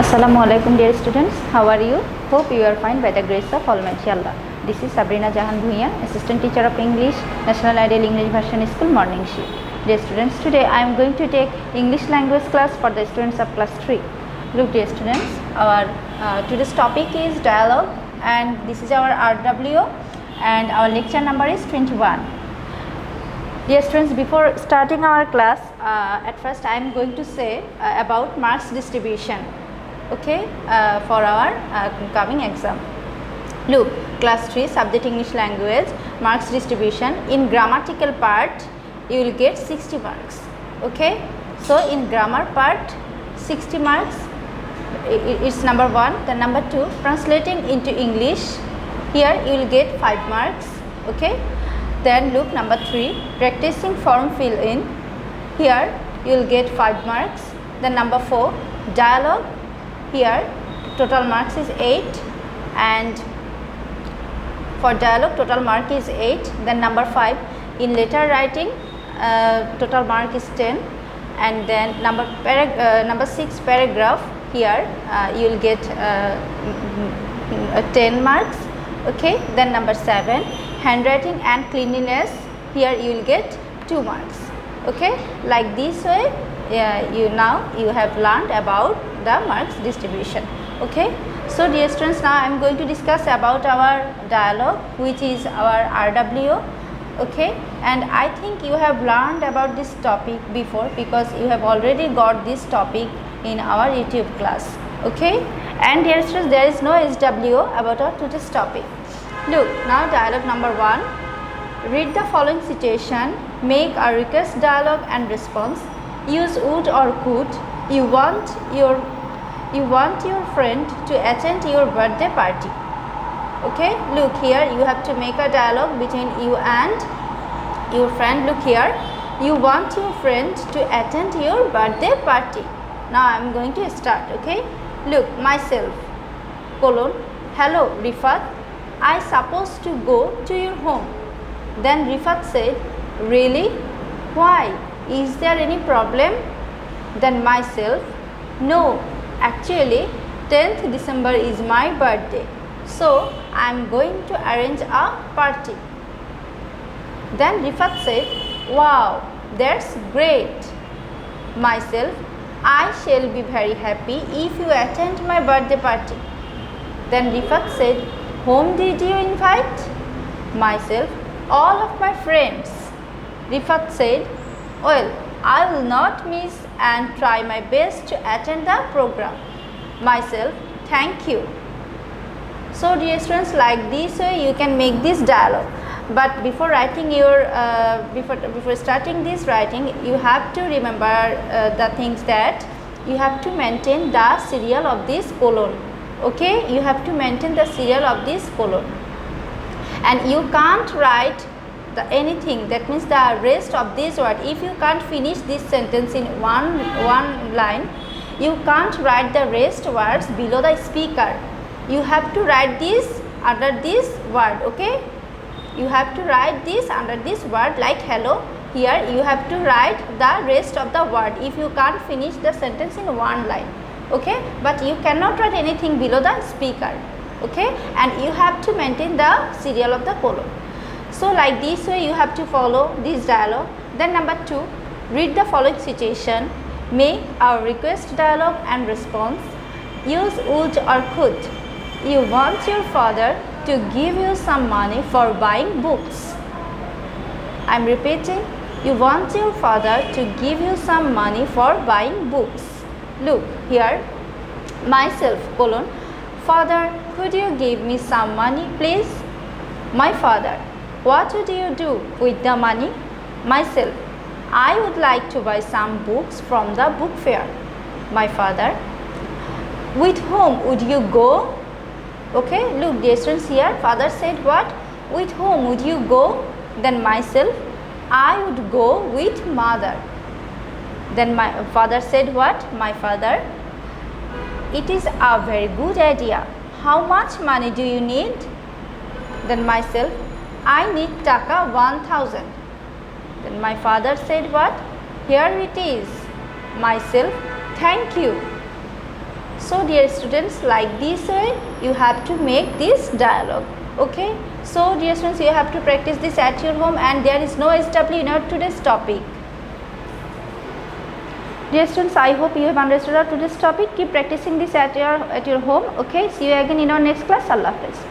Assalamu alaikum dear students, how are you? Hope you are fine by the grace of Almighty Allah. This is Sabrina Jahan Bhuiyan, Assistant Teacher of English, National Ideal English Version School, Morning Shift. Dear students, today I am going to take English language class for the students of class 3. Look dear students, our today's topic is dialogue and this is our RW and our lecture number is 21. Dear students, before starting our class, at first I am going to say about marks distribution, okay, for our coming exam. Look, class 3 subject English language, marks distribution. In grammatical part you will get 60 marks, okay. So in grammar part 60 marks, it's number 1. Then number 2, translating into English, here you will get 5 marks, okay. Then look, number 3, practicing form fill in, here you will get 5 marks. Then number 4, dialogue, here total marks is 8 and for dialogue total mark is 8. Then number 5, in letter writing total mark is 10 and then number 6, paragraph, here you will get 10 marks, okay. Then number 7, handwriting and cleanliness, here you will get 2 marks, okay. Like this way you have learned about the marks distribution, okay. So dear students, now I am going to discuss about our dialogue, which is our RW, okay. And I think you have learned about this topic before because you have already got this topic in our YouTube class, okay. And dear students, there is no SW about our today's topic. Look, now dialogue number 1. Read the following situation, make a request, dialogue and response. Use would or could. You want your friend to attend your birthday party, okay. Look, here you have to make a dialogue between you and your friend. Look here, you want your friend to attend your birthday party. Now I am going to start, okay. Look, myself, colon, hello Rifat, I supposed to go to your home. Then Rifat said, really? Why? Is there any problem? Then myself, no, actually 10th December is my birthday, so I am going to arrange a party. Then Rifat said, wow, that's great. Myself, I shall be very happy if you attend my birthday party. Then Rifat said, whom did you invite? Myself, all of my friends. Rifat said, well, I will not miss and try my best to attend the program. Myself, thank you. So dear students, like this way you can make this dialogue. But before writing your before starting this writing, you have to remember the things that you have to maintain the serial of this colon, okay. You have to maintain the serial of this colon and you can't write anything, that means the rest of this word. If you can't finish this sentence in one line, you can't write the rest words below the speaker. You have to write this under this word, okay. You have to write this under this word like hello. Here you have to write the rest of the word if you can't finish the sentence in one line, okay. But you cannot write anything below the speaker, okay. And you have to maintain the serial of the colon. So like this way you have to follow this dialogue. Then number 2, read the following situation, make a request, dialogue and response. Use would or could. You want your father to give you some money for buying books. I am repeating, you want your father to give you some money for buying books. Look here, myself, colon, father, could you give me some money please? My father, what would you do with the money? Myself, I would like to buy some books from the book fair. My father, with whom would you go? Okay, look dear students, here father said what? With whom would you go? Then myself, I would go with mother. Then my father said what? My father, it is a very good idea. How much money do you need? Then myself, I need taka 1000. Then my father said what? Here it is. Myself, thank you. So dear students, like this way you have to make this dialogue. Okay. So dear students, you have to practice this at your home, and there is no SW in our today's topic. Dear students, I hope you have understood our today's topic. Keep practicing this at your home. Okay. See you again in our next class. Allah Hafiz.